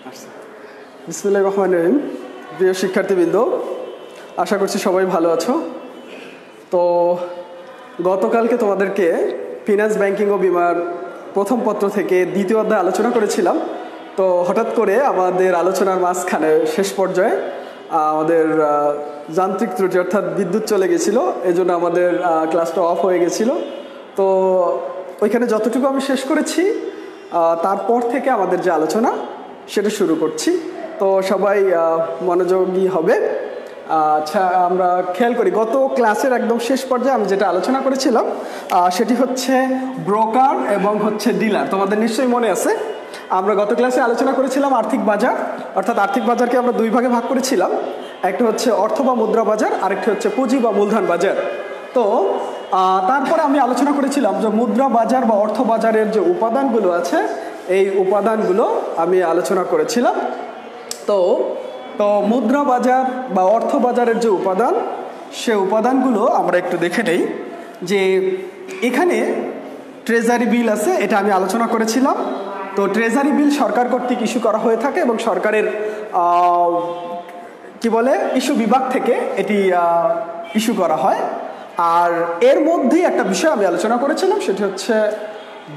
বিসমিল্লাহির রহমানির রহিম। প্রিয় শিক্ষার্থীবৃন্দ, আশা করছি সবাই ভালো আছো। তো গতকালকে তোমাদেরকে ফিনান্স ব্যাংকিং ও বিমার প্রথম পত্র থেকে দ্বিতীয় অধ্যায় আলোচনা করেছিলাম। তো হঠাৎ করে আমাদের আলোচনার মাঝখানে শেষ পর্যায়ে আমাদের যান্ত্রিক ত্রুটি অর্থাৎ বিদ্যুৎ চলে গেছিলো, এই জন্য আমাদের ক্লাসটা অফ হয়ে গেছিলো। তো ওইখানে যতটুকু আমি শেষ করেছি তারপর থেকে আমাদের যে আলোচনা সেটা শুরু করছি। তো সবাই মনোযোগী হবে। আচ্ছা, আমরা খেয়াল করি গত ক্লাসের একদম শেষ পর্যায়ে আমি যেটা আলোচনা করেছিলাম সেটি হচ্ছে ব্রোকার এবং হচ্ছে ডিলার। তোমাদের নিশ্চয়ই মনে আছে আমরা গত ক্লাসে আলোচনা করেছিলাম আর্থিক বাজার, অর্থাৎ আর্থিক বাজারকে আমরা দুই ভাগে ভাগ করেছিলাম। একটা হচ্ছে অর্থ বা মুদ্রা বাজার, আরেকটি হচ্ছে পুঁজি বা মূলধন বাজার। তো তারপরে আমি আলোচনা করেছিলাম যে মুদ্রা বাজার বা অর্থ বাজারের যে উপাদানগুলো আছে এই উপাদানগুলো আমি আলোচনা করেছিলাম। তো মুদ্রা বাজার বা অর্থ বাজারের যে উপাদান সে উপাদানগুলো আমরা একটু দেখে নেই। যে এখানে ট্রেজারি বিল আছে, এটা আমি আলোচনা করেছিলাম। তো ট্রেজারি বিল সরকার কর্তৃক ইস্যু করা হয়ে থাকে এবং সরকারের কি বলে ইস্যু বিভাগ থেকে এটি ইস্যু করা হয়। আর এর মধ্যেই একটা বিষয় আমি আলোচনা করেছিলাম, সেটি হচ্ছে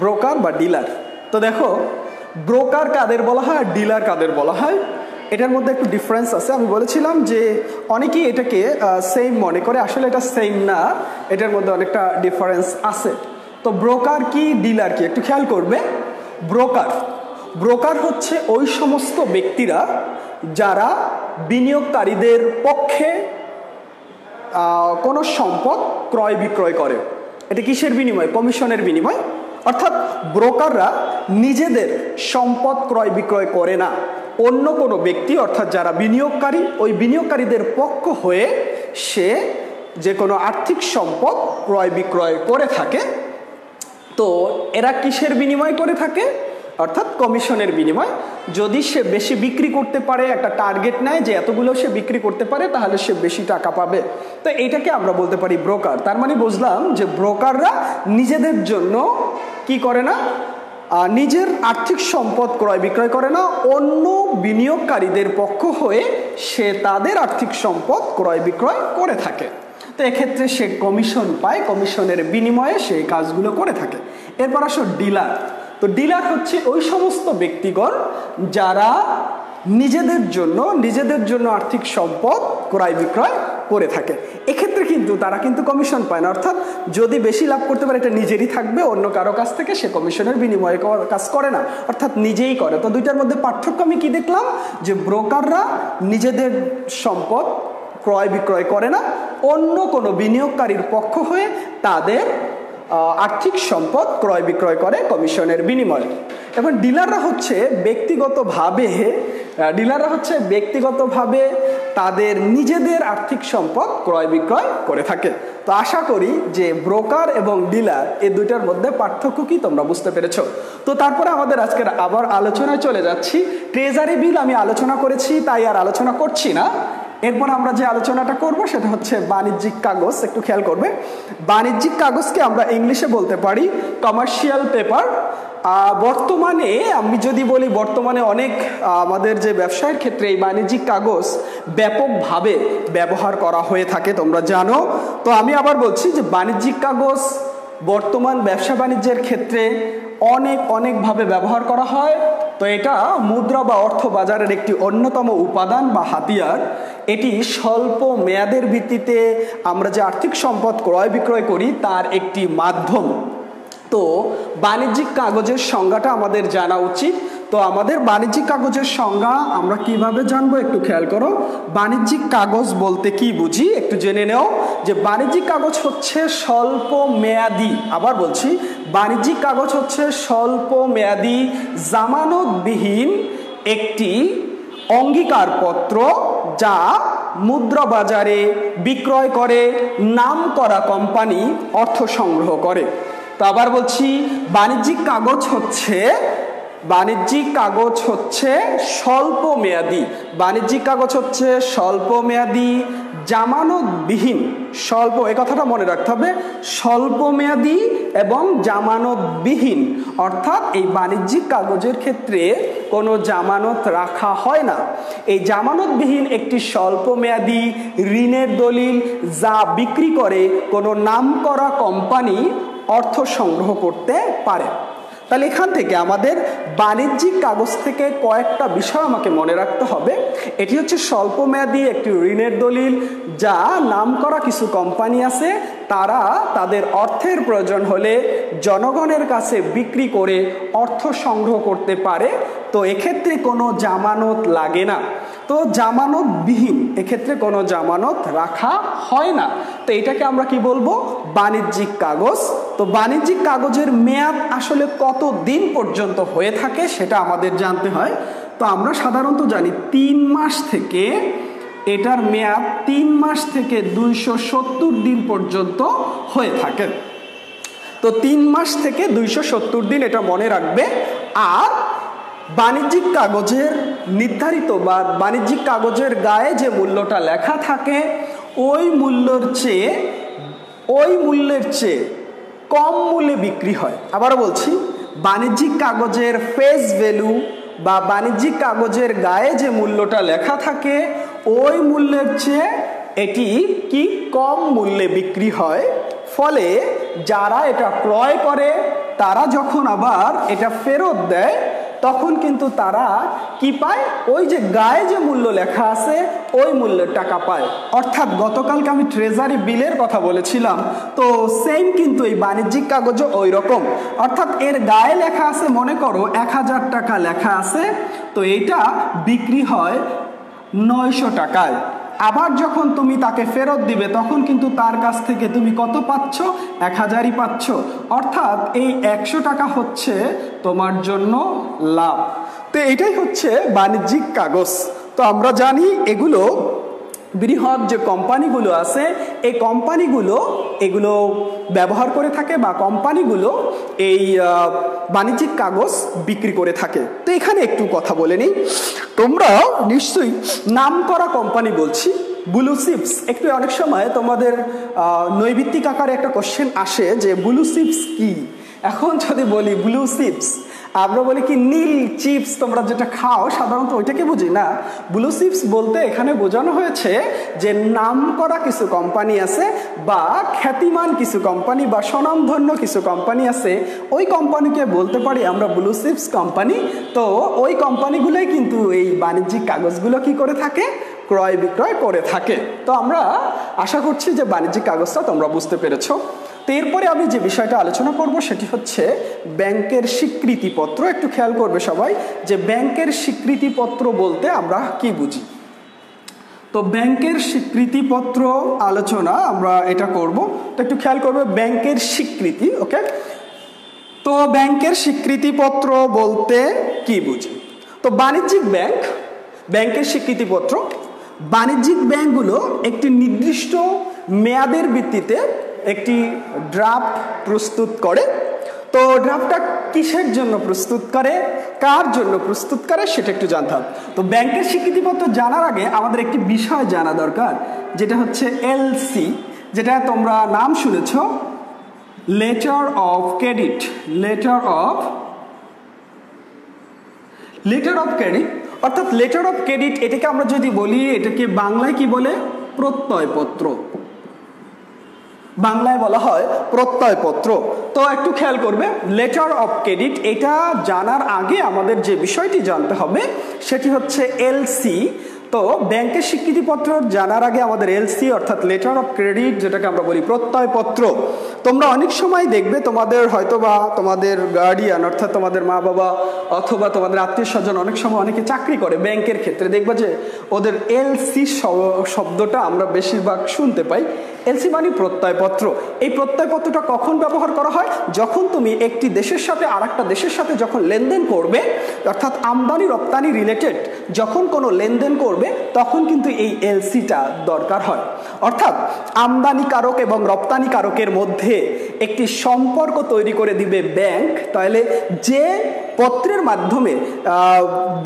ব্রোকার বা ডিলার। তো দেখো, ব্রোকার কাদের বলা হয় আর ডিলার কাদের বলা হয়, এটার মধ্যে একটু ডিফারেন্স আছে। আমি বলেছিলাম যে অনেকেই এটাকে সেম মনে করে, আসলে এটা সেম না, এটার মধ্যে অনেকটা ডিফারেন্স আছে। তো ব্রোকার কি ডিলার কি একটু খেয়াল করবে। ব্রোকার হচ্ছে ওই সমস্ত ব্যক্তিরা যারা বিনিয়োগকারীদের পক্ষে কোনো সম্পদ ক্রয় বিক্রয় করে। এটা কিসের বিনিময়? কমিশনের বিনিময়। অর্থাৎ ব্রোকাররা নিজেদের সম্পদ ক্রয় বিক্রয় করে না, অন্য কোনো ব্যক্তি অর্থাৎ যারা বিনিয়োগকারী ওই বিনিয়োগকারীদের পক্ষ হয়ে সে যে কোনো আর্থিক সম্পদ ক্রয় বিক্রয় করে থাকে। তো এরা কিসের বিনিময় করে থাকে? অর্থাৎ কমিশনের বিনিময়। যদি সে বেশি বিক্রি করতে পারে, একটা টার্গেট নেয় যে এতগুলো সে বিক্রি করতে পারে, তাহলে সে বেশি টাকা পাবে। তো এইটাকে আমরা বলতে পারি ব্রোকার। তার মানে বুঝলাম যে ব্রোকাররা নিজেদের জন্য কি করে না, নিজের আর্থিক সম্পদ ক্রয় বিক্রয় করে না, অন্য বিনিয়োগকারীদের পক্ষ হয়ে সে তাদের আর্থিক সম্পদ ক্রয় বিক্রয় করে থাকে। তো এক্ষেত্রে সে কমিশন পায়, কমিশনের বিনিময়ে সেই কাজগুলো করে থাকে। এরপর আসো ডিলার। তো ডিলার হচ্ছে ওই সমস্ত ব্যক্তিগণ যারা নিজেদের জন্য আর্থিক সম্পদ ক্রয় বিক্রয় করে থাকে। এক্ষেত্রে কিন্তু তারা কিন্তু কমিশন পায় না, অর্থাৎ যদি বেশি লাভ করতে পারে এটা নিজেরই থাকবে, অন্য কারো কাছ থেকে সে কমিশনের বিনিময়ে কাজ করে না, অর্থাৎ নিজেই করে। তো দুইটার মধ্যে পার্থক্য আমি কি দেখলাম? যে ব্রোকাররা নিজেদের সম্পদ ক্রয় বিক্রয় করে না, অন্য কোনো বিনিয়োগকারীর পক্ষ হয়ে তাদের আর্থিক সম্পদ ক্রয় বিক্রয় করে কমিশনের বিনিময়ে। এবং ডিলাররা হচ্ছে ব্যক্তিগতভাবে তাদের নিজেদের আর্থিক সম্পদ ক্রয় বিক্রয় করে থাকে। তো আশা করি যে ব্রোকার এবং ডিলার এই দুইটার মধ্যে পার্থক্য কি তোমরা বুঝতে পেরেছো। তো তারপরে আমাদের আজকের আবার আলোচনায় চলে যাচ্ছি। ট্রেজারি বিল আমি আলোচনা করেছি, তাই আর আলোচনা করছি না। এরপর আমরা যে আলোচনাটা করব সেটা হচ্ছে বাণিজ্যিক কাগজ। একটু খেয়াল করবে, বাণিজ্যিক কাগজকে আমরা ইংলিশে বলতে পারি কমার্শিয়াল পেপার। বর্তমানে আমি যদি বলি, বর্তমানে অনেক আমাদের যে ব্যবসায়ের ক্ষেত্রে এই বাণিজ্যিক কাগজ ব্যাপকভাবে ব্যবহার করা হয়ে থাকে, তোমরা জানো। তো আমি আবার বলছি যে বাণিজ্যিক কাগজ বর্তমান ব্যবসা বাণিজ্যের ক্ষেত্রে অনেকভাবে ব্যবহার করা হয়। তো এটা মুদ্রা বা অর্থ বাজারের একটি অন্যতম উপাদান বা হাতিয়ার। এটি স্বল্প মেয়াদের ভিত্তিতে আমরা যে আর্থিক সম্পদ ক্রয় বিক্রয় করি তার একটি মাধ্যম। তো বাণিজ্যিক কাগজের সংজ্ঞাটা আমাদের জানা উচিত। তো আমাদের বাণিজ্যিক কাগজের সংজ্ঞা আমরা কিভাবে জানবো একটু খেয়াল করো। বাণিজ্যিক কাগজ বলতে কি বুঝি একটু জেনে নেও। যে বাণিজ্যিক কাগজ হচ্ছে স্বল্প মেয়াদি, আবার বলছি, বাণিজ্যিক কাগজ হচ্ছে স্বল্প মেয়াদি জামানতবিহীন একটি অঙ্গীকারপত্র যা মুদ্রা বাজারে বিক্রয় করে নামকরা কোম্পানি অর্থ সংগ্রহ করে। তো আবার বলছি, বাণিজ্যিক কাগজ হচ্ছে বাণিজ্যিক কাগজ হচ্ছে স্বল্প মেয়াদী, বাণিজ্যিক কাগজ হচ্ছে স্বল্প মেয়াদী, জামানতবিহীন। স্বল্প, এই কথাটা মনে রাখতে হবে, স্বল্প মেয়াদী এবং জামানতবিহীন। অর্থাৎ এই বাণিজ্যিক কাগজের ক্ষেত্রে কোনো জামানত রাখা হয় না। এই জামানতবিহীন একটি স্বল্প মেয়াদী ঋণের দলিল যা বিক্রি করে কোনো নামকরা কোম্পানি অর্থ সংগ্রহ করতে পারে। তাহলে এখান থেকে আমাদের বাণিজ্যিক কাগজ থেকে কয়েকটা বিষয় আমাকে মনে রাখতে হবে। এটি হচ্ছে স্বল্প মেয়াদী একটি ঋণের দলিল যা নামকরা কিছু কোম্পানি আছে, তারা তাদের অর্থের প্রয়োজন হলে জনগণের কাছে বিক্রি করে অর্থ সংগ্রহ করতে পারে। তো এক্ষেত্রে কোনো জামানত লাগে না। তো জামানতবিহীন, এক্ষেত্রে কোনো জামানত রাখা হয় না। তো এটাকে আমরা কি বলবো? বাণিজ্যিক কাগজ। তো বাণিজ্যিক কাগজের মেয়াদ আসলে কত দিন পর্যন্ত হয়ে থাকে সেটা আমাদের জানতে হয়। তো আমরা সাধারণত জানি 3 মাস থেকে, এটার মেয়াদ 3 মাস থেকে 270 দিন পর্যন্ত হয়ে থাকে। তো 3 মাস থেকে 270 দিন, এটা মনে রাখবে। আর বাণিজ্যিক কাগজের নির্ধারিত বা বাণিজ্যিক কাগজের গায়ে যে মূল্যটা লেখা থাকে ওই মূল্যের চেয়ে কম মূল্যে বিক্রি হয়। আবারও বলছি, বাণিজ্যিক কাগজের ফেস ভ্যালু বা বাণিজ্যিক কাগজের গায়ে যে মূল্যটা লেখা থাকে ওই মূল্যের চেয়ে এটি কি কম মূল্যে বিক্রি হয়। ফলে যারা এটা ক্রয় করে তারা যখন আবার এটা ফেরত দেয় তখন কিন্তু তারা কি পায়? ওই যে গায়ে যে মূল্য লেখা আছে ওই মূল্যের টাকা পায়। অর্থাৎ গতকালকে আমি ট্রেজারি বিলের কথা বলেছিলাম, তো সেম কিন্তু এই বাণিজ্যিক কাগজও ওই রকম। অর্থাৎ এর গায়ে লেখা আছে, মনে করো 1000 টাকা লেখা আছে, তো এইটা বিক্রি হয় 900 টাকায়। আবার যখন তুমি তাকে ফেরত দিবে তখন কিন্তু তার কাছ থেকে তুমি কত পাচ্ছ? 1000ই পাচ্ছ। অর্থাৎ এই 100 টাকা হচ্ছে তোমার জন্য লাভ। তো এটাই হচ্ছে বাণিজ্যিক কাগজ। তো আমরা জানি এগুলো বৃহৎ যে কোম্পানিগুলো আছে এই কোম্পানিগুলো এগুলো ব্যবহার করে থাকে বা কোম্পানিগুলো এই বাণিজ্যিক কাগজ বিক্রি করে থাকে। তো এখানে একটু কথা বলে নিই, তোমরা নিশ্চয়ই নামকরা কোম্পানি বলছি, ব্লু চিপস। একটু অনেক সময় তোমাদের নৈবিত্তিক আকারে একটা কোশ্চেন আসে যে ব্লু চিপস কি। এখন যদি বলি ব্লু চিপস, আমরা বলি কি নীল চিপস, তোমরা যেটা খাও সাধারণত ওইটাকে বুঝি না। ব্লু চিপস বলতে এখানে বোঝানো হয়েছে যে নামকরা কিছু কোম্পানি আছে বা খ্যাতিমান কিছু কোম্পানি বা স্বনামধন্য কিছু কোম্পানি আছে, ওই কোম্পানিকে বলতে পারি আমরা ব্লু চিপস কোম্পানি। তো ওই কোম্পানিগুলোই কিন্তু এই বাণিজ্যিক কাগজগুলো কি করে থাকে? ক্রয় বিক্রয় করে থাকে। তো আমরা আশা করছি যে বাণিজ্যিক কাগজটা তোমরা বুঝতে পেরেছো। তো এরপরে আমি যে বিষয়টা আলোচনা করব সেটি হচ্ছে ব্যাংকের স্বীকৃতিপত্র। একটু খেয়াল করবে সবাই যে ব্যাংকের স্বীকৃতিপত্র বলতে আমরা কি বুঝি। তো ব্যাংকের স্বীকৃতিপত্র আলোচনা আমরা এটা করব। তো একটু খেয়াল করবে ব্যাংকের স্বীকৃতি, ওকে। তো ব্যাংকের স্বীকৃতিপত্র বলতে কি বুঝি। তো বাণিজ্যিক ব্যাংকের স্বীকৃতিপত্র, বাণিজ্যিক ব্যাংকগুলো একটি নির্দিষ্ট মেয়াদের ভিত্তিতে একটি ড্রাফট প্রস্তুত করে। তো ড্রাফটটা কিসের জন্য প্রস্তুত করে, কার জন্য প্রস্তুত করে সেটা একটু জানতে হবে। তো ব্যাংকের স্বীকৃতিপত্র জানার আগে আমাদের একটি বিষয় জানা দরকার, যেটা হচ্ছে এলসি, যেটা তোমরা নাম শুনেছ, letter of credit. Letter of credit অর্থাৎ লেটার অফ ক্রেডিট, এটাকে আমরা যদি বলি, এটাকে বাংলায় কি বলে? প্রত্যয়পত্র। বাংলায় বলা হয় প্রত্যয়পত্র। তো একটু খেয়াল করবে লেটার অফ ক্রেডিট, এটা জানার আগে আমাদের যে বিষয়টি জানতে হবে সেটি হচ্ছে এলসি। তো ব্যাংকের স্বীকৃতিপত্র জানার আগে আমাদের এলসি অর্থাৎ লেটার অফ ক্রেডিট, যেটাকে আমরা বলি প্রত্যয়পত্র। তোমরা অনেক সময় দেখবে তোমাদের হয়তোবা তোমাদের গার্ডিয়ান অর্থাৎ তোমাদের মা বাবা অথবা তোমাদের আত্মীয় স্বজন অনেক সময় অনেকে চাকরি করে ব্যাংকের ক্ষেত্রে, দেখবা যে ওদের এলসি শব্দটা আমরা বেশিরভাগ শুনতে পাই। এলসি মানে প্রত্যয়পত্র। এই প্রত্যয়পত্রটা কখন ব্যবহার করা হয়? যখন তুমি একটি দেশের সাথে আরেকটা দেশের সাথে যখন লেনদেন করবে, অর্থাৎ আমদানি রপ্তানি রিলেটেড যখন কোনো লেনদেন করবে তখন কিন্তু এই এলসিটা দরকার হয়। অর্থাৎ আমদানিকারক এবং রপ্তানিকারকের মধ্যে একটি সম্পর্ক তৈরি করে দিবে ব্যাংক। তাহলে যে পত্রের মাধ্যমে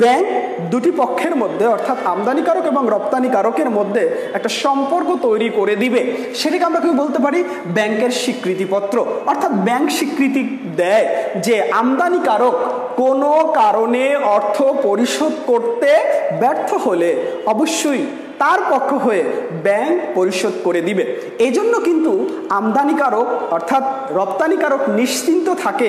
ব্যাংক দুটি পক্ষের মধ্যে অর্থাৎ আমদানিকারক এবং রপ্তানিকারকের মধ্যে একটা সম্পর্ক তৈরি করে দিবে, সেটাকে আমরা কি বলতে পারি? ব্যাংকের স্বীকৃতিপত্র। অর্থাৎ ব্যাংক স্বীকৃতি দেয় যে আমদানিকারক কোনো কারণে অর্থ পরিশোধ করতে ব্যর্থ হলে অবশ্যই তার পক্ষ হয়ে ব্যাংক পরিশোধ করে দিবে। এই জন্য কিন্তু আমদানিকারক অর্থাৎ রপ্তানিকারক নিশ্চিন্ত থাকে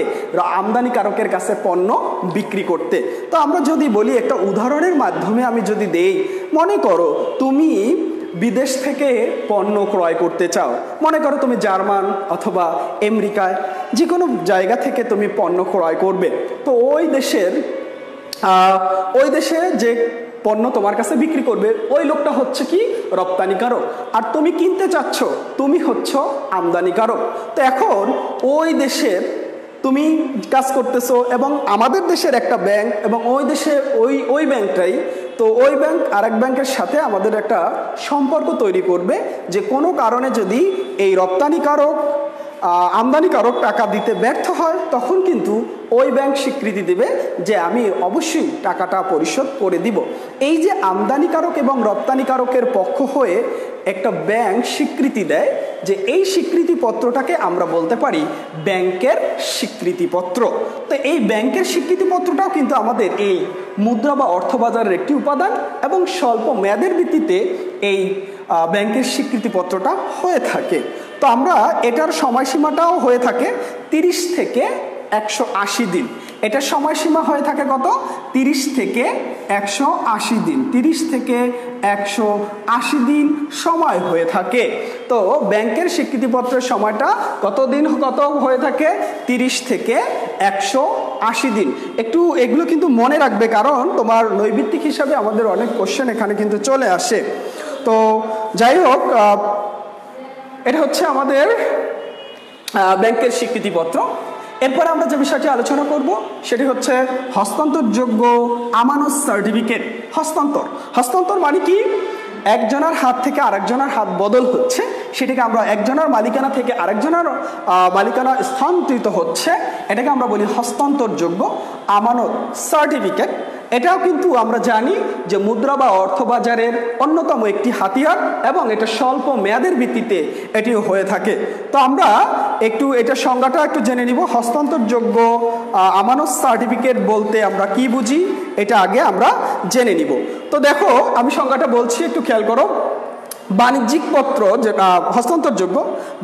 আমদানিকারকের কাছে পণ্য বিক্রি করতে। তো আমরা যদি বলি, একটা উদাহরণের মাধ্যমে আমি যদি দেই, মনে করো তুমি বিদেশ থেকে পণ্য ক্রয় করতে চাও, মনে করো তুমি জার্মান অথবা আমেরিকায় যে কোনো জায়গা থেকে তুমি পণ্য ক্রয় করবে। তো ওই দেশে যে পণ্য তোমার কাছে বিক্রি করবে ওই লোকটা হচ্ছে কি? রপ্তানিকারক। আর তুমি কিনতে চাচ্ছ, তুমি হচ্ছ আমদানিকারক। তো এখন ওই দেশের তুমি কাজ করতেছো এবং আমাদের দেশের একটা ব্যাংক এবং ওই দেশে ওই ব্যাংকটাই, তো ওই ব্যাংক আরেক ব্যাংকের সাথে আমাদের একটা সম্পর্ক তৈরি করবে যে কোনো কারণে যদি এই রপ্তানিকারক আমদানিকারক টাকা দিতে ব্যর্থ হয়, তখন কিন্তু ওই ব্যাংক স্বীকৃতি দেবে যে আমি অবশ্যই টাকাটা পরিশোধ করে দিব। এই যে আমদানিকারক এবং রপ্তানিকারকের পক্ষ হয়ে একটা ব্যাংক স্বীকৃতি দেয়, যে এই স্বীকৃতিপত্রটাকে আমরা বলতে পারি ব্যাংকের স্বীকৃতিপত্র। তো এই ব্যাংকের স্বীকৃতিপত্রটাও কিন্তু আমাদের এই মুদ্রা বা অর্থবাজারের একটি উপাদান এবং স্বল্প মেয়াদের ভিত্তিতে এই ব্যাংকের স্বীকৃতিপত্রটা হয়ে থাকে। তো আমরা এটার সময়সীমাটাও হয়ে থাকে 30 থেকে 180 দিন। এটার সময়সীমা হয়ে থাকে কত? 30 থেকে 180 দিন। 30 থেকে 180 দিন সময় হয়ে থাকে। তো ব্যাংকের স্বীকৃতিপত্রের সময়টা কত হয়ে থাকে? 30 থেকে 180 দিন। একটু এগুলো কিন্তু মনে রাখবে, কারণ তোমার নৈবিত্তিক হিসাবে আমাদের অনেক কোশ্চেন এখানে কিন্তু চলে আসে। তো যাই হোক, এটা হচ্ছে আমাদের ব্যাংকের স্বীকৃতিপত্র। এরপর আমরা যে বিষয়টি আলোচনা করব সেটি হচ্ছে হস্তান্তরযোগ্য আমানত সার্টিফিকেট। হস্তান্তর মানে কি? একজনের হাত থেকে আরেকজনের হাত বদল হচ্ছে, সেটাকে আমরা একজনের মালিকানা থেকে আরেকজনের মালিকানা স্থানান্তরিত হচ্ছে, এটাকে আমরা বলি হস্তান্তরযোগ্য আমানত সার্টিফিকেট। এটাও কিন্তু আমরা জানি যে মুদ্রা বা অর্থবাজারের অন্যতম একটি হাতিয়ার এবং এটা স্বল্প মেয়াদের ভিত্তিতে এটিও হয়ে থাকে। তো আমরা একটু এটা সংজ্ঞাটা একটু জেনে নিব। হস্তান্তরযোগ্য আমানত সার্টিফিকেট বলতে আমরা কি বুঝি এটা আগে আমরা জেনে নিব। তো দেখো আমি সংজ্ঞাটা বলছি, একটু খেয়াল করো। বাণিজ্যিক পত্র যেটা হস্তান্তরযোগ্য,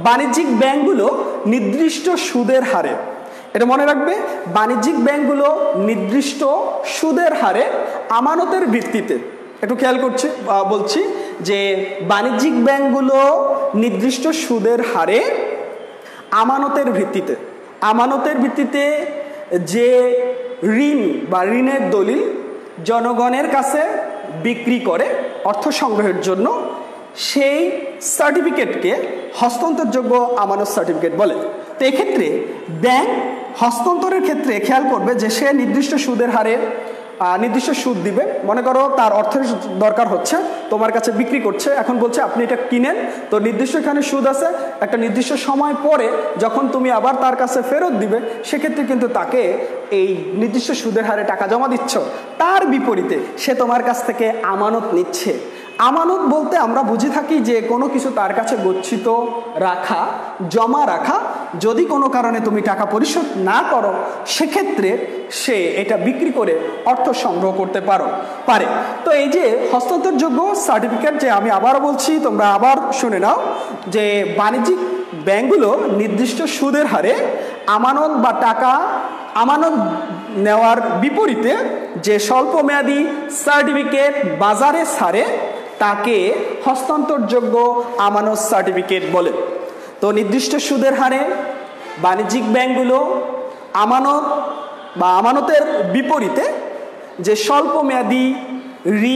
বাণিজ্যিক ব্যাংকগুলো নির্দিষ্ট সুদের হারে, এটা মনে রাখবে, বাণিজ্যিক ব্যাংকগুলো নির্দিষ্ট সুদের হারে আমানতের ভিত্তিতে, একটু খেয়াল বলছি যে বাণিজ্যিক ব্যাংকগুলো নির্দিষ্ট সুদের হারে আমানতের ভিত্তিতে যে ঋণ বা ঋণের দলিল জনগণের কাছে বিক্রি করে অর্থ সংগ্রহের জন্য, সেই সার্টিফিকেটকে হস্তান্তরযোগ্য আমানত সার্টিফিকেট বলে। তো এক্ষেত্রে ব্যাংক হস্তান্তরের ক্ষেত্রে খেয়াল করবে যে সে নির্দিষ্ট সুদের হারে নির্দিষ্ট সুদ দিবে। মনে করো তার অর্থের দরকার হচ্ছে, তোমার কাছে বিক্রি করছে, এখন বলছে আপনি এটা কিনেন, তো নির্দিষ্ট এখানে সুদ আছে, একটা নির্দিষ্ট সময় পরে যখন তুমি আবার তার কাছে ফেরত দিবে সেক্ষেত্রে কিন্তু তাকে এই নির্দিষ্ট সুদের হারে টাকা জমা দিচ্ছ। তার বিপরীতে সে তোমার কাছ থেকে আমানত নিচ্ছে। আমানত বলতে আমরা বুঝে থাকি যে কোনো কিছু তার কাছে গচ্ছিত রাখা, জমা রাখা, যদি কোনো কারণে তুমি টাকা পরিশোধ না করো সেক্ষেত্রে সে এটা বিক্রি করে অর্থ সংগ্রহ করতে পারে। তো এই যে হস্তান্তরযোগ্য সার্টিফিকেট, যে আমি আবারও বলছি, তোমরা আবার শুনে নাও, যে বাণিজ্যিক ব্যাংকগুলো নির্দিষ্ট সুদের হারে আমানত বা টাকা আমানত নেওয়ার বিপরীতে যে স্বল্প মেয়াদী সার্টিফিকেট বাজারে ছাড়ে তাকে হস্তান্তরযোগ্য আমানত সার্টিফিকেট বলে। তো নির্দিষ্ট সুদের হারে বাণিজ্যিক ব্যাংকগুলো আমানত বা আমানতের বিপরীতে যে স্বল্প মেয়াদী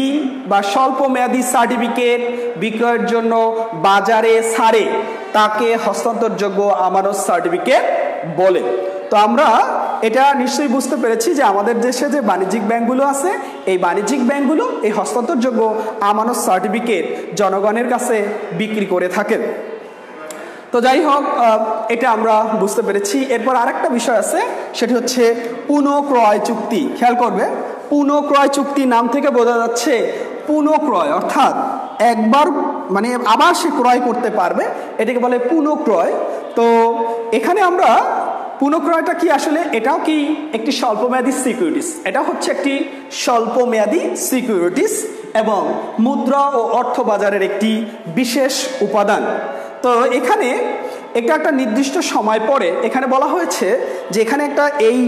ঋণ বা স্বল্প মেয়াদী সার্টিফিকেট বিক্রয়ের জন্য বাজারে ছাড়ে তাকে হস্তান্তরযোগ্য আমানত সার্টিফিকেট বলে। তো আমরা এটা নিশ্চয়ই বুঝতে পেরেছি যে আমাদের দেশে যে বাণিজ্যিক ব্যাংকগুলো আছে, এই বাণিজ্যিক ব্যাংকগুলো এই হস্তান্তরযোগ্য আমানত সার্টিফিকেট জনগণের কাছে বিক্রি করে থাকেন। তো যাই হোক, এটা আমরা বুঝতে পেরেছি। এরপর আরেকটা বিষয় আছে, সেটি হচ্ছে পুনঃক্রয় চুক্তি। খেয়াল করবে, পুনঃক্রয় চুক্তি নাম থেকে বোঝা যাচ্ছে পুনঃক্রয়, অর্থাৎ একবার মানে আবার সে ক্রয় করতে পারবে, এটাকে বলে পুনঃক্রয়। তো এখানে আমরা পুনঃক্রয়টা কি আসলে, এটাও কি একটি স্বল্পমেয়াদী সিকিউরিটিস, এটা হচ্ছে একটি স্বল্পমেয়াদী সিকিউরিটিস এবং মুদ্রা ও অর্থ বাজারের একটি বিশেষ উপাদান। তো এখানে একটা নির্দিষ্ট সময় পরে এখানে বলা হয়েছে যে এখানে একটা এই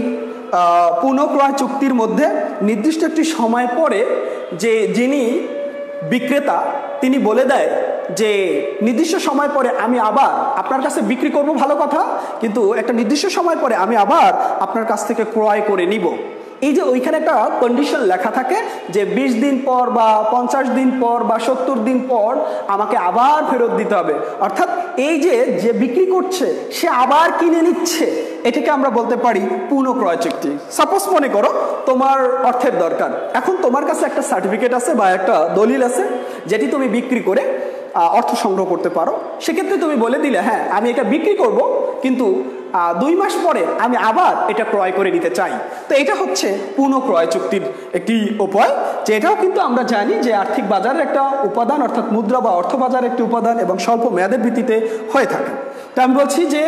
পুনঃক্রয় চুক্তির মধ্যে নির্দিষ্ট একটি সময় পরে যে যিনি বিক্রেতা তিনি বলে দেয় যে নির্দিষ্ট সময় পরে আমি আবার আপনার কাছে বিক্রি করব, ভালো কথা, কিন্তু একটা নির্দিষ্ট সময় পরে আমি আবার আপনার কাছ থেকে ক্রয় করে নিব। এই যে ওইখানে একটা কন্ডিশন লেখা থাকে যে 20 দিন পর বা 50 দিন পর বা 70 দিন পর আমাকে আবার ফেরত দিতে হবে, অর্থাৎ এই যে বিক্রি করছে সে আবার কিনে নিচ্ছে, এটাকে আমরা বলতে পারি পুনঃক্রয় চুক্তি। সাপোজ মনে করো তোমার অর্থের দরকার, এখন তোমার কাছে একটা সার্টিফিকেট আছে বা একটা দলিল আছে যেটি তুমি বিক্রি করে অর্থ সংগ্রহ করতে পারো। সেক্ষেত্রে তুমি বলে দিলে হ্যাঁ আমি এটা বিক্রি করব, কিন্তু 2 মাস পরে আমি আবার এটা ক্রয় করে নিতে চাই। তো এটা হচ্ছে পুনঃক্রয় চুক্তির একটি উপায়, যে এটাও কিন্তু আমরা জানি যে আর্থিক বাজারের একটা উপাদান, অর্থাৎ মুদ্রা বা অর্থ বাজারের একটি উপাদান এবং স্বল্প মেয়াদের ভিত্তিতে হয়ে থাকে। তো আমি বলছি যে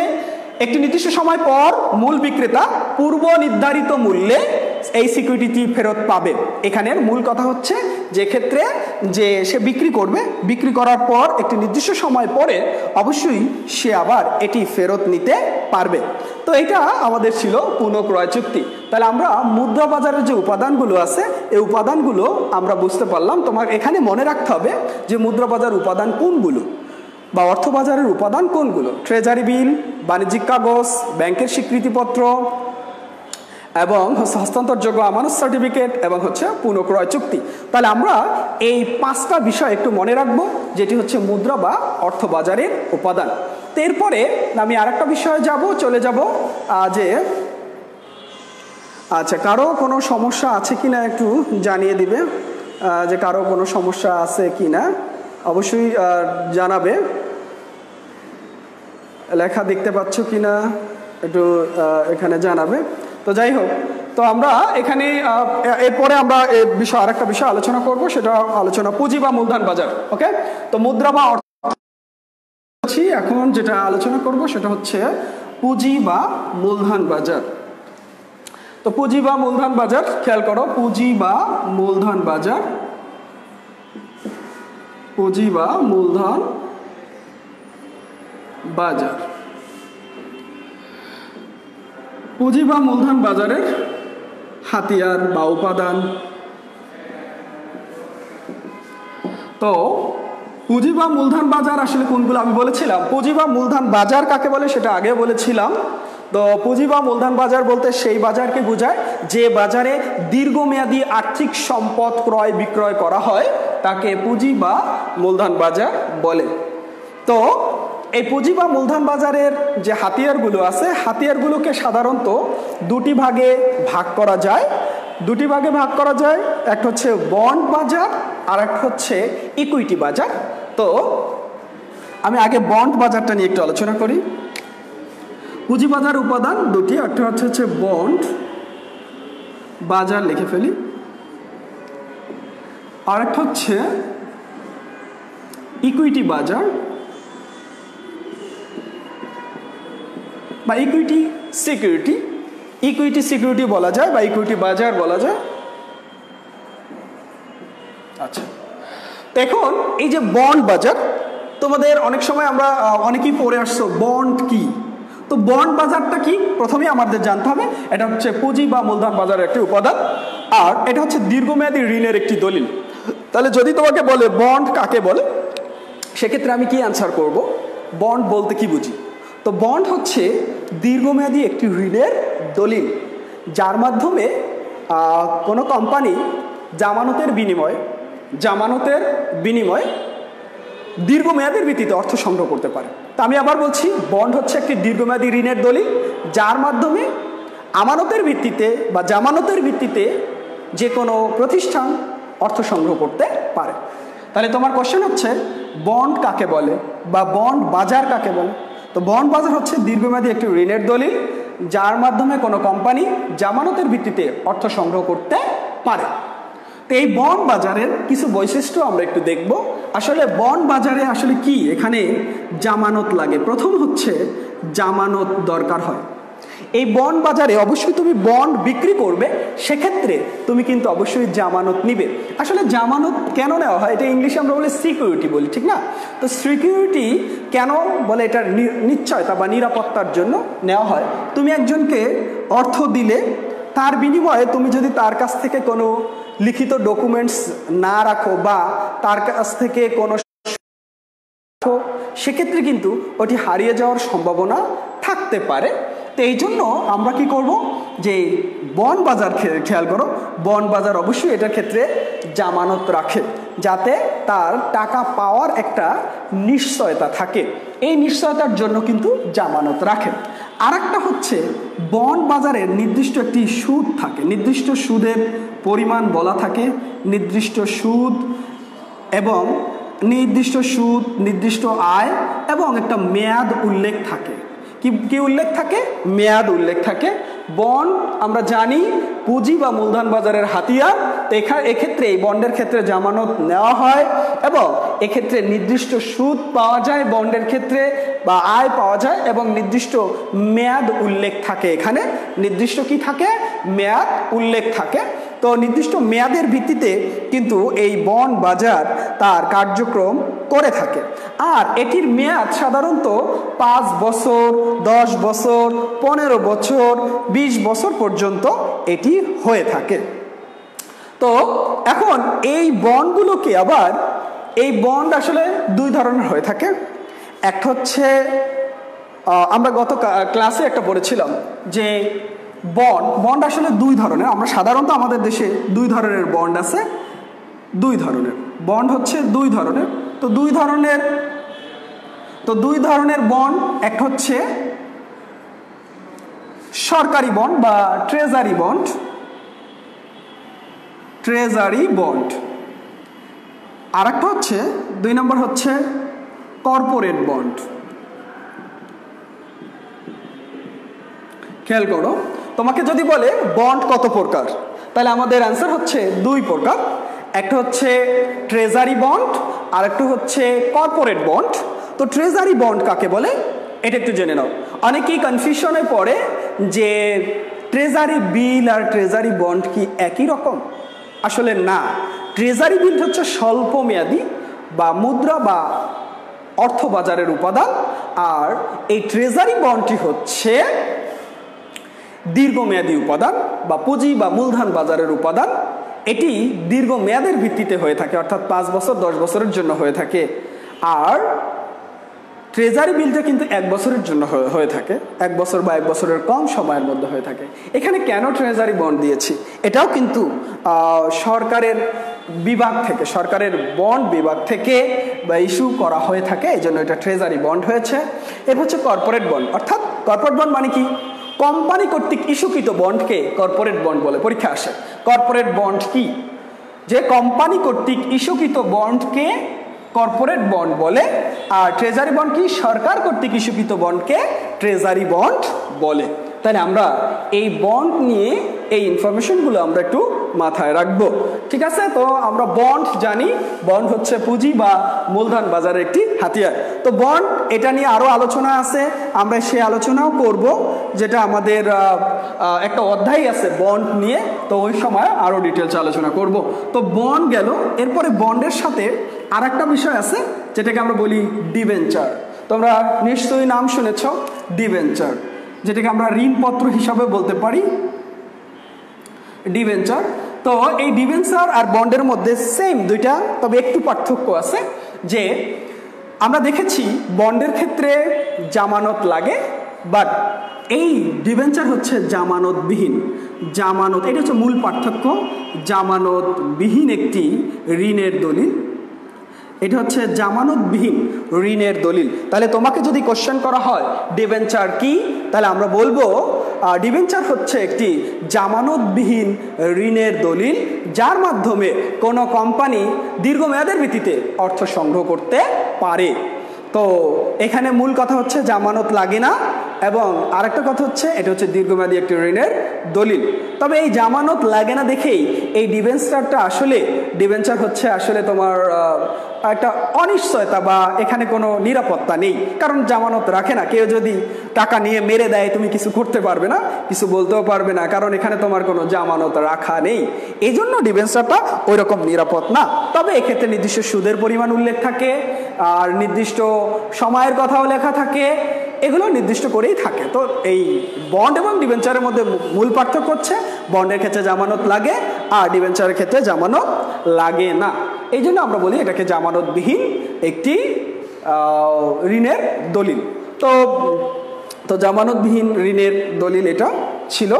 একটি নির্দিষ্ট সময় পর মূল বিক্রেতা পূর্ব নির্ধারিত মূল্যে এই সিকিউরিটি ফেরত পাবে। এখানের মূল কথা হচ্ছে যে ক্ষেত্রে যে সে বিক্রি করবে, বিক্রি করার পর একটি নির্দিষ্ট সময় পরে অবশ্যই সে আবার এটি ফেরত নিতে পারবে। তো এটা আমাদের ছিল পুনঃক্রয় চুক্তি। তাহলে আমরা মুদ্রা বাজারের যে উপাদানগুলো আছে এই উপাদানগুলো আমরা বুঝতে পারলাম। তোমার এখানে মনে রাখতে হবে যে মুদ্রা বাজার উপাদান কোনগুলো বা অর্থ বাজারের উপাদান কোনগুলো: ট্রেজারি বিল, বাণিজ্যিক কাগজ, ব্যাংকের স্বীকৃতিপত্র এবং হস্তান্তরযোগ্য আমানত সার্টিফিকেট এবং হচ্ছে পুনঃক্রয় চুক্তি। তাহলে আমরা এই 5টা বিষয় একটু মনে রাখবো, যেটি হচ্ছে মুদ্রা বা অর্থ বাজারের উপাদান। তো এরপরে আমি আরেকটা বিষয়ে চলে যাব যে আচ্ছা কারো কোনো সমস্যা আছে কিনা একটু জানিয়ে দিবে, যে কারো কোনো সমস্যা আছে কিনা অবশ্যই জানাবে। লেখা দেখতে পাচ্ছ কিনা একটু এখানে জানাবে। তো যাই হোক, তো আমরা এখানে এরপরে আমরা এই বিষয় আরেকটা বিষয় আলোচনা করব, সেটা আলোচনা পুঁজি বা মূলধন বাজার। ওকে, তো মুদ্রা বা অর্থ, এখন যেটা আলোচনা করব সেটা হচ্ছে পুঁজি বা মূলধন বাজার। তো পুঁজি বা মূলধন বাজার, খেয়াল করো, পুঁজি বা মূলধন বাজার, পুঁজি বা মূলধন বাজার। পুঁজি বা মূলধন বাজারের হাতিয়ার বা উপাদান। তো পুঁজি বা মূলধন বাজার আসলে কোনগুলো আমি বলেছিলাম, পুঁজি বা মূলধন বাজার কাকে বলে সেটা আগে বলেছিলাম। তো পুঁজি বা মূলধন বাজার বলতে সেই বাজারকে বোঝায় যে বাজারে দীর্ঘমেয়াদী আর্থিক সম্পদ ক্রয় বিক্রয় করা হয়, তাকে পুঁজি বা মূলধন বাজার বলে। তো এই পুঁজি বা মূলধন বাজারের যে হাতিয়ারগুলো আছে, হাতিয়ারগুলোকে সাধারণত দুটি ভাগে ভাগ করা যায়। একটা হচ্ছে বন্ড বাজার আর একটা হচ্ছে ইকুইটি বাজার। তো আমি আগে বন্ড বাজারটা নিয়ে একটু আলোচনা করি। পুঁজি বাজার উপাদান দুটি, একটা হচ্ছে বন্ড বাজার, লিখে ফেলি, আর একটা হচ্ছে ইকুইটি বাজার বা ইকুইটি সিকিউরিটি বলা যায় বা ইকুইটি বাজার বলা যায়। আচ্ছা, এখন এই যে বন্ড বাজার, তোমাদের অনেক সময় আমরা অনেকেই পড়ে আসছো বন্ড কি। তো বন্ড বাজারটা কি প্রথমেই আমাদের জানতে হবে। এটা হচ্ছে পুঁজি বা মূলধন বাজারের একটি উপাদান, আর এটা হচ্ছে দীর্ঘমেয়াদী ঋণের একটি দলিল। তাহলে যদি তোমাকে বলে বন্ড কাকে বলে, সেক্ষেত্রে আমি কি অ্যান্সার করব, বন্ড বলতে কি বুঝি। তো বন্ড হচ্ছে দীর্ঘমেয়াদী একটি ঋণের দলিল, যার মাধ্যমে কোনো কোম্পানি জামানতের বিনিময়ে দীর্ঘমেয়াদের ভিত্তিতে অর্থ সংগ্রহ করতে পারে। তা আমি আবার বলছি, বন্ড হচ্ছে একটি দীর্ঘমেয়াদী ঋণের দলিল, যার মাধ্যমে আমানতের ভিত্তিতে বা জামানতের ভিত্তিতে যে কোনো প্রতিষ্ঠান অর্থ সংগ্রহ করতে পারে। তাহলে তোমার কোশ্চেন হচ্ছে বন্ড কাকে বলে বা বন্ড বাজার কাকে বলে। তো বন্ড বাজার হচ্ছে দীর্ঘমেয়াদী একটি ঋণের দলিল, যার মাধ্যমে কোনো কোম্পানি জামানতের ভিত্তিতে অর্থ সংগ্রহ করতে পারে। তো এই বন্ড বাজারের কিছু বৈশিষ্ট্য আমরা একটু দেখব। আসলে বন্ড বাজারে আসলে কি এখানে জামানত লাগে। প্রথম হচ্ছে জামানত দরকার হয়। এই বন্ড বাজারে অবশ্যই তুমি বন্ড বিক্রি করবে, সেক্ষেত্রে তুমি কিন্তু অবশ্যই জামানত নিবে। আসলে জামানত কেন নেওয়া হয়, এটা ইংলিশে আমরা বলি সিকিউরিটি বলি, ঠিক না? তো সিকিউরিটি কেন বলে, এটার নিশ্চয়তা বা নিরাপত্তার জন্য নেওয়া হয়। তুমি একজনকে অর্থ দিলে, তার বিনিময়ে তুমি যদি তার কাছ থেকে কোনো লিখিত ডকুমেন্টস না রাখো বা তার কাছ থেকে কোনো, সেক্ষেত্রে কিন্তু ওটি হারিয়ে যাওয়ার সম্ভাবনা থাকতে পারে। তো এই জন্য আমরা কি করব, যে বন্ড বাজার খেয়াল করো, বন্ড বাজার অবশ্যই এটার ক্ষেত্রে জামানত রাখে, যাতে তার টাকা পাওয়ার একটা নিশ্চয়তা থাকে। এই নিশ্চয়তার জন্য কিন্তু জামানত রাখে। আর একটা হচ্ছে বন্ড বাজারের নির্দিষ্ট একটি সুদ থাকে, নির্দিষ্ট সুদের পরিমাণ বলা থাকে, নির্দিষ্ট সুদ এবং নির্দিষ্ট আয় এবং একটা মেয়াদ উল্লেখ থাকে। কি উল্লেখ থাকে? মেয়াদ উল্লেখ থাকে। বন্ড আমরা জানি পুঁজি বা মূলধন বাজারের হাতিয়ার। তো এক্ষেত্রে এই বন্ডের ক্ষেত্রে জামানত নেওয়া হয় এবং এক্ষেত্রে নির্দিষ্ট সুদ পাওয়া যায় বন্ডের ক্ষেত্রে, বা আয় পাওয়া যায়, এবং নির্দিষ্ট মেয়াদ উল্লেখ থাকে। এখানে নির্দিষ্ট কি থাকে? মেয়াদ উল্লেখ থাকে। তো নির্দিষ্ট মেয়াদের ভিত্তিতে কিন্তু এই বন্ড বাজার তার কার্যক্রম করে থাকে। আর এটির মেয়াদ সাধারণত 5 বছর, 10 বছর, 15 বছর, 20 বছর পর্যন্ত এটি হয়ে থাকে। তো এখন এই বন্ডগুলোকে আবার, এই বন্ড আসলে দুই ধরনের হয়ে থাকে। একটা হচ্ছে আমরা গত ক্লাসে একটা পড়েছিলাম যে বন্ড আসলে দুই ধরনের। আমরা সাধারণত আমাদের দেশে দুই ধরনের বন্ড আছে। দুই ধরনের বন্ড হচ্ছে দুই ধরনের। তো দুই ধরনের বন্ড, একটা হচ্ছে সরকারি বন্ড বা ট্রেজারি বন্ড, আর একটা হচ্ছে 2 নম্বর হচ্ছে কর্পোরেট বন্ড। খেয়াল করো, তোমাকে যদি বলে বন্ড কত প্রকার, তাহলে আমাদের অ্যান্সার হচ্ছে 2 প্রকার। একটা হচ্ছে ট্রেজারি বন্ড আর একটা হচ্ছে কর্পোরেট বন্ড। তো ট্রেজারি বন্ড কাকে বলে এটা একটু জেনে নাও। অনেকেই কনফিউশনে পড়ে যে ট্রেজারি বিল আর ট্রেজারি বন্ড কি একই রকম। আসলে না, ট্রেজারি বিল হচ্ছে স্বল্প মেয়াদী বা মুদ্রা বা অর্থ বাজারের উপাদান, আর এই ট্রেজারি বন্ডটি হচ্ছে দীর্ঘমেয়াদী উপাদান বা পুঁজি বা মূলধন বাজারের উপাদান। এটি দীর্ঘমেয়াদের ভিত্তিতে হয়ে থাকে, অর্থাৎ 5 বছর 10 বছরের জন্য হয়ে থাকে। আর ট্রেজারি বিলটা কিন্তু 1 বছরের জন্য হয়ে থাকে, 1 বছর বা 1 বছরের কম সময়ের মধ্যে হয়ে থাকে। এখানে কেন ট্রেজারি বন্ড দিয়েছি, এটাও কিন্তু সরকারের বিভাগ থেকে, সরকারের বন্ড বিভাগ থেকে বা ইস্যু করা হয়ে থাকে, এই জন্য এটা ট্রেজারি বন্ড হয়েছে। এর হচ্ছে কর্পোরেট বন্ড। অর্থাৎ কর্পোরেট বন্ড মানে কি? কোম্পানি কর্তৃক ইস্যুকৃত বন্ডকে কর্পোরেট বন্ড বলে। পরীক্ষা আসে কর্পোরেট বন্ড কি, যে কোম্পানি কর্তৃক ইস্যুকৃত বন্ডকে কর্পোরেট বন্ড বলে। আর ট্রেজারি বন্ড কি? সরকার কর্তৃক ইস্যুকৃত বন্ডকে ট্রেজারি বন্ড বলে। তাহলে আমরা এই বন্ড নিয়ে এই ইনফরমেশনগুলো আমরা একটু মাথায় রাখবো, ঠিক আছে? তো আমরা বন্ড জানি, বন্ড হচ্ছে পুঁজি বা মূলধন বাজারের একটি হাতিয়ার। তো বন্ড এটা নিয়ে আরো আলোচনা আছে, আমরা সেই আলোচনাও করব, যেটা আমাদের একটা অধ্যায় আছে বন্ড নিয়ে। তো ওই সময় আরো ডিটেলস আলোচনা করব। তো বন্ড গেল, এরপরে বন্ডের সাথে আর একটা বিষয় আছে যেটাকে আমরা বলি ডিবেঞ্চার। তোমরা নিশ্চয়ই নাম শুনেছ ডিবেঞ্চার, যেটাকে আমরা ঋণপত্র হিসাবে বলতে পারি, ডিবেঞ্চার। তো এই ডিবেঞ্চার আর বন্ডের মধ্যে সেম দুইটা, তবে একটু পার্থক্য আছে। যে আমরা দেখেছি বন্ডের ক্ষেত্রে জামানত লাগে, বাট এই ডিবেঞ্চার হচ্ছে জামানতবিহীন। জামানত, এটা হচ্ছে মূল পার্থক্য। জামানতবিহীন একটি ঋণের দলিল, এটা হচ্ছে জামানতবিহীন ঋণের দলিল। তাহলে তোমাকে যদি কোশ্চেন করা হয় ডিবেঞ্চার কি, তাহলে আমরা বলবো ডিবেঞ্চার হচ্ছে একটি জামানতবিহীন ঋণের দলিল, যার মাধ্যমে কোনো কোম্পানি দীর্ঘমেয়াদের ভিত্তিতে অর্থ সংগ্রহ করতে পারে। তো এখানে মূল কথা হচ্ছে জামানত লাগে না, এবং আরেকটা কথা হচ্ছে এটা হচ্ছে দীর্ঘমেয়াদী একটি ঋণের দলিল। তবে এই জামানত লাগে না দেখেই এই ডিবেঞ্চারটা আসলে ডিবেঞ্চার হচ্ছে আসলে তোমার একটা অনিশ্চয়তা বা এখানে কোনো নিরাপত্তা নেই, কারণ জামানত রাখে না। কেউ যদি টাকা নিয়ে মেরে দেয় তুমি কিছু করতে পারবে না, কিছু বলতেও পারবে না, কারণ এখানে তোমার কোনো জামানত রাখা নেই। এই জন্য ডিবেঞ্চারটা ওই রকম নিরাপদ না। তবে এক্ষেত্রে নির্দিষ্ট সুদের পরিমাণ উল্লেখ থাকে, আর নির্দিষ্ট সময়ের কথাও লেখা থাকে, এগুলো নির্দিষ্ট করেই থাকে। তো এই বন্ড এবং ডিবেঞ্চারের মধ্যে মূল পার্থক্য হচ্ছে বন্ডের ক্ষেত্রে জামানত লাগে আর ডিবেঞ্চারের ক্ষেত্রে জামানত লাগে না। এই জন্য আমরা বলি এটাকে জামানতবিহীন একটি ঋণের দলিল। তো জামানতবিহীন ঋণের দলিল এটা ছিল।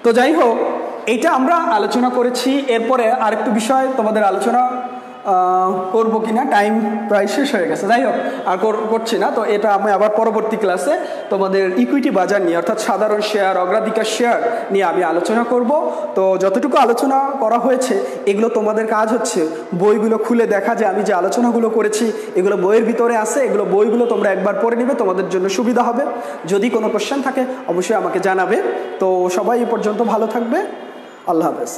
তো যাই হোক, এইটা আমরা আলোচনা করেছি। এরপরে আরেকটু বিষয় তোমাদের আলোচনা করবো কিনা, টাইম প্রায় শেষ হয়ে গেছে, যাই হোক আর করছি না। তো এটা আমি আবার পরবর্তী ক্লাসে তোমাদের ইকুইটি বাজার নিয়ে অর্থাৎ সাধারণ শেয়ার, অগ্রাধিকার শেয়ার নিয়ে আমি আলোচনা করব। তো যতটুকু আলোচনা করা হয়েছে এগুলো তোমাদের কাজ হচ্ছে বইগুলো খুলে দেখা যে আমি যে আলোচনাগুলো করেছি এগুলো বইয়ের ভিতরে আছে, এগুলো বইগুলো তোমরা একবার পড়ে নিবে, তোমাদের জন্য সুবিধা হবে। যদি কোনো কোশ্চেন থাকে অবশ্যই আমাকে জানাবে। তো সবাই এই পর্যন্ত ভালো থাকবে, আল্লাহ হাফেজ।